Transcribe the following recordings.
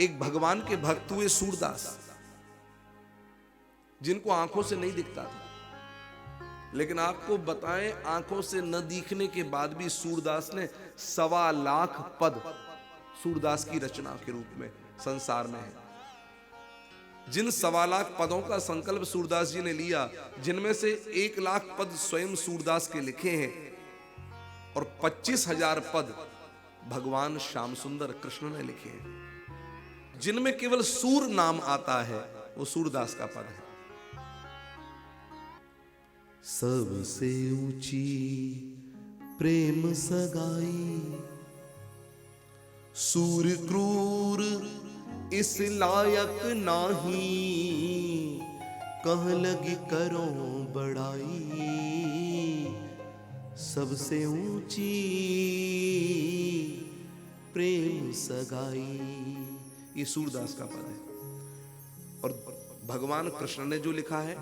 एक भगवान के भक्त हुए सूरदास, जिनको आंखों से नहीं दिखता था, लेकिन आपको बताएं आंखों से न दिखने के बाद भी सूरदास ने 1.25 लाख पद सूरदास की रचना के रूप में संसार में है। जिन 1.25 लाख पदों का संकल्प सूरदास जी ने लिया, जिनमें से 1 लाख पद स्वयं सूरदास के लिखे हैं और 25,000 पद भगवान श्याम सुंदर कृष्ण ने लिखे हैं। जिनमें केवल सूर नाम आता है वो सूरदास का पद है। सबसे ऊंची प्रेम सगाई, सूर क्रूर इस लायक नाही, कह लगी करो बड़ाई, सबसे ऊंची प्रेम सगाई। ये सूरदास का पद है। और भगवान कृष्ण ने जो लिखा है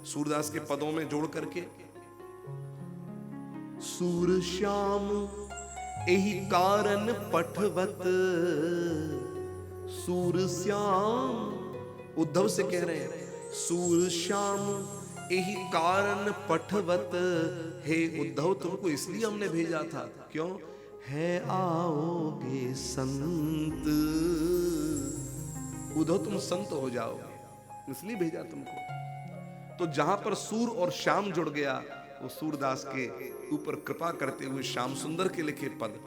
सूरदास के पदों में जोड़ करके, सूर श्याम यही कारण पठवत, सूर श्याम उद्धव से कह रहे हैं, सूर श्याम यही कारण पठवत, हे उद्धव तुमको इसलिए हमने भेजा था, क्यों है आओगे संत, उद्धव तुम संत हो जाओगे, इसलिए भेजा तुमको। तो जहां पर सूर और श्याम जुड़ गया, वो सूरदास के ऊपर कृपा करते हुए श्याम सुंदर के लिखे पद,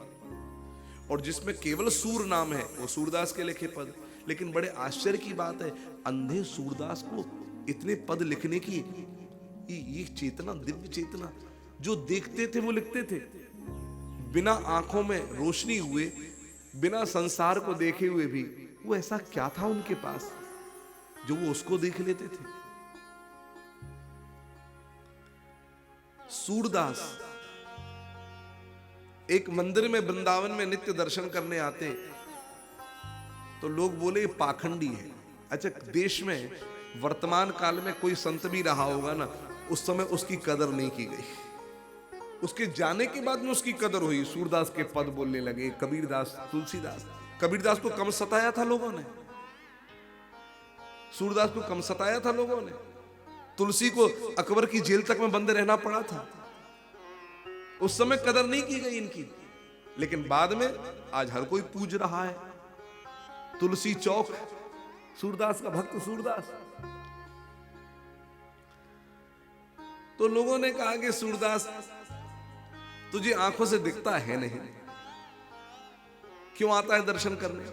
और जिसमें केवल सूर नाम है वो सूरदास के लिखे पद। लेकिन बड़े आश्चर्य की बात है, अंधे सूरदास को इतने पद लिखने की ये चेतना, दिव्य चेतना, जो देखते थे वो लिखते थे, बिना आंखों में रोशनी हुए, बिना संसार को देखे हुए भी वो ऐसा क्या था उनके पास जो वो उसको देख लेते थे। सूरदास एक मंदिर में वृंदावन में नित्य दर्शन करने आते, तो लोग बोले ये पाखंडी है। अच्छा, देश में वर्तमान काल में कोई संत भी रहा होगा ना, उस समय उसकी कदर नहीं की गई, उसके जाने के बाद में उसकी कदर हुई। सूरदास के पद बोलने लगे, कबीरदास, तुलसीदास। कबीरदास को कम सताया था लोगों ने, सूरदास को कम सताया था लोगों ने, तुलसी को अकबर की जेल तक में बंद रहना पड़ा था। उस समय कदर नहीं की गई इनकी, लेकिन बाद में आज हर कोई पूज रहा है। तुलसी चौक, सूरदास का भक्त सूरदास। तो लोगों ने कहा कि सूरदास तुझे आंखों से दिखता है नहीं, क्यों आता है दर्शन करने?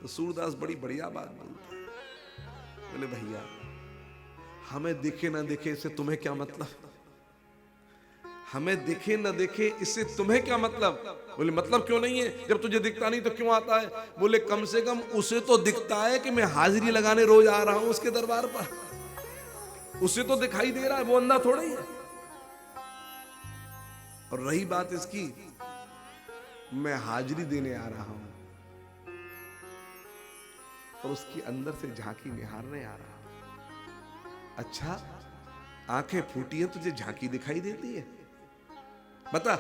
तो सूरदास बड़ी बढ़िया बात बोलता है, बोले भैया हमें दिखे ना दिखे इससे तुम्हें क्या मतलब, हमें दिखे ना दिखे इससे तुम्हें क्या मतलब? बोले मतलब क्यों नहीं है, जब तुझे दिखता नहीं तो क्यों आता है? बोले कम से कम उसे तो दिखता है कि मैं हाजिरी लगाने रोज आ रहा हूं उसके दरबार पर, उसे तो दिखाई दे रहा है, वो अंधा थोड़ा ही है। और रही बात इसकी, मैं हाजिरी देने आ रहा हूं और उसकी अंदर से झांकी निहारने आ रहा हूं। अच्छा, आंखें फूटी हैं, तुझे झांकी दिखाई देती है? बता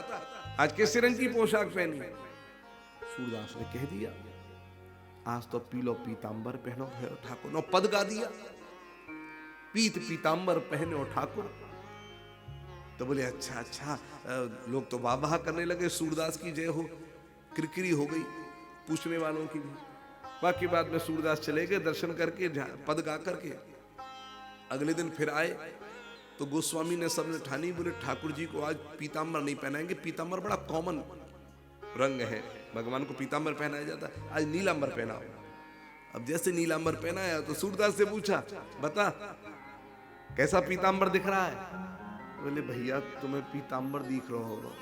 आज किस रंग की पोशाक पहनी? सूरदास ने कह दिया आज तो पीलो पीतांबर पहनो है ठाकुर। नो पद गा दिया, पीत पीतांबर पहने ठाकुर। तो बोले अच्छा अच्छा, लोग तो वाह वाह करने लगे, सूरदास की जय हो, किरकिरी हो गई पूछने वालों की भी। बाकी बाद में सूरदास चले गए दर्शन करके, पद गा करके। अगले दिन फिर आए तो गोस्वामी ने सबने ठानी, बोले ठाकुर जी को आज पीतांबर नहीं पहनाएंगे, पीतांबर बड़ा कॉमन रंग है, भगवान को पीतांबर पहनाया जाता है, आज नीलांबर पहनाओ। अब जैसे नीलांबर पहनाया तो सूरदास से पूछा बता कैसा पीतांबर दिख रहा है? बोले भैया तुम्हें पीतांबर दिख रहा होगा।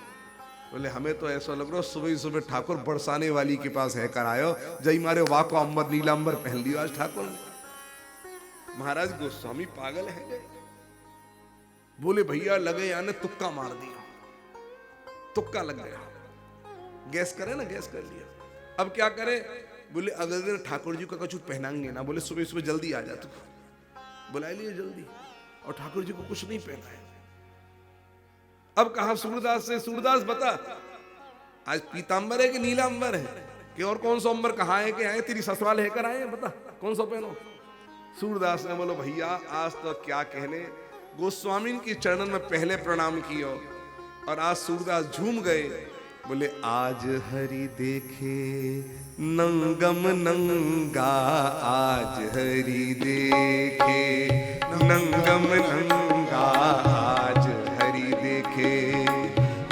बोले हमें तो ऐसा लग रहा है सुबह सुबह ठाकुर बरसाने वाली के पास है कर आयो, जय मारे वाह को अंबर नीलांबर पहन लियो आज ठाकुर ने। महाराज गोस्वामी पागल है। बोले भैया लगे याने तुक्का मार दिया, तुक्का लग गया, गैस करे ना, गैस कर लिया, अब क्या करे? बोले अगले दिन ठाकुर जी को कुछ पहनाएंगे ना। बोले सुबह सुबह जल्दी आ जा, तू बुला लिए जल्दी, और ठाकुर जी को कुछ नहीं पहनाया। अब कहा सूरदास से, सूरदास बता आज पीतांबर है कि नीलांबर है? कि और कौन सा अंबर कहाँ है कि आए, तेरी ससुराल लेकर आए हैं, बता कौन सा पहनो। सूरदास ने बोलो भैया आज तो क्या कहने, गोस्वामी की चरणन में पहले प्रणाम कियो और आज सूरदास झूम गए, बोले आज हरि देखे नंगम नंगा, आज हरि देखे नंगम नंगा, आज हरि देखे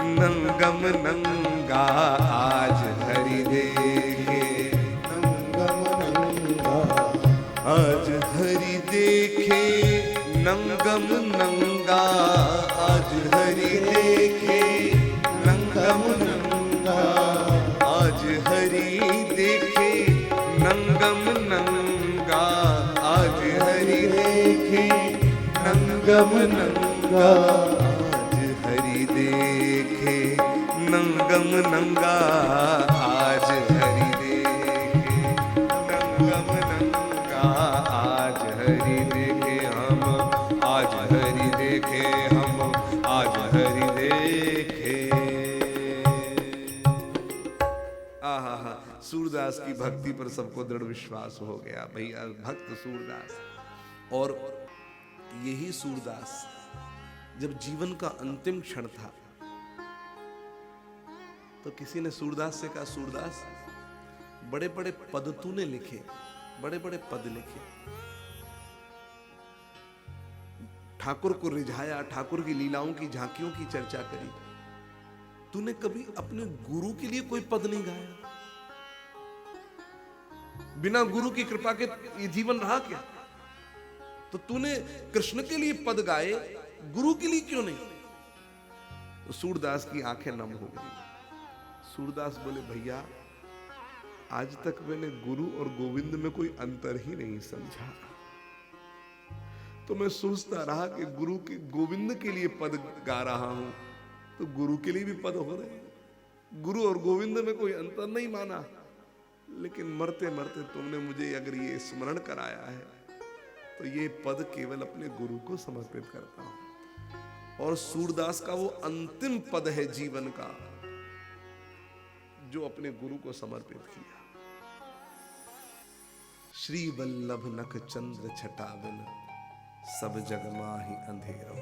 नंगम नंगा, आज हरि देखे नंगम नंगा, आज हरि देखे नंगम नंगा, आज हरि देखे नंगम नंगा, आज हरि देखे नंगम नंगा, आज हरि देखे नंगम नंगा, आज हरि देखे नंगम नंगा, आज हरि देखे नंगम नंगा, आज हरि देखे हम, आज हरि देखे हम, आज हरि देखे। आहा, सूरदास की भक्ति पर सबको दृढ़ विश्वास हो गया भैया, भक्त सूरदास। और यही सूरदास जब जीवन का अंतिम क्षण था तो किसी ने सूरदास से कहा, सूरदास बड़े बड़े पद तूने लिखे, बड़े बड़े पद लिखे, ठाकुर को रिझाया, ठाकुर की लीलाओं की झांकियों की चर्चा करी, तूने कभी अपने गुरु के लिए कोई पद नहीं गाया? बिना गुरु की कृपा के ये जीवन रहा क्या? तो तूने कृष्ण के लिए पद गाए, गुरु के लिए क्यों नहीं? तो सूरदास की आंखें नम हो गई। सूरदास बोले भैया आज तक मैंने गुरु और गोविंद में कोई अंतर ही नहीं समझा, तो मैं सोचता रहा कि गुरु के गोविंद के लिए पद गा रहा हूं तो गुरु के लिए भी पद हो रहे हैं, गुरु और गोविंद में कोई अंतर नहीं माना। लेकिन मरते मरते तुमने मुझे अगर ये स्मरण कराया है तो ये पद केवल अपने गुरु को समर्पित करता हूं। और सूरदास का वो अंतिम पद है जीवन का जो अपने गुरु को समर्पित किया। श्री वल्लभ नख चंद्र छटा बिन, सब जग माहि अंधेरो।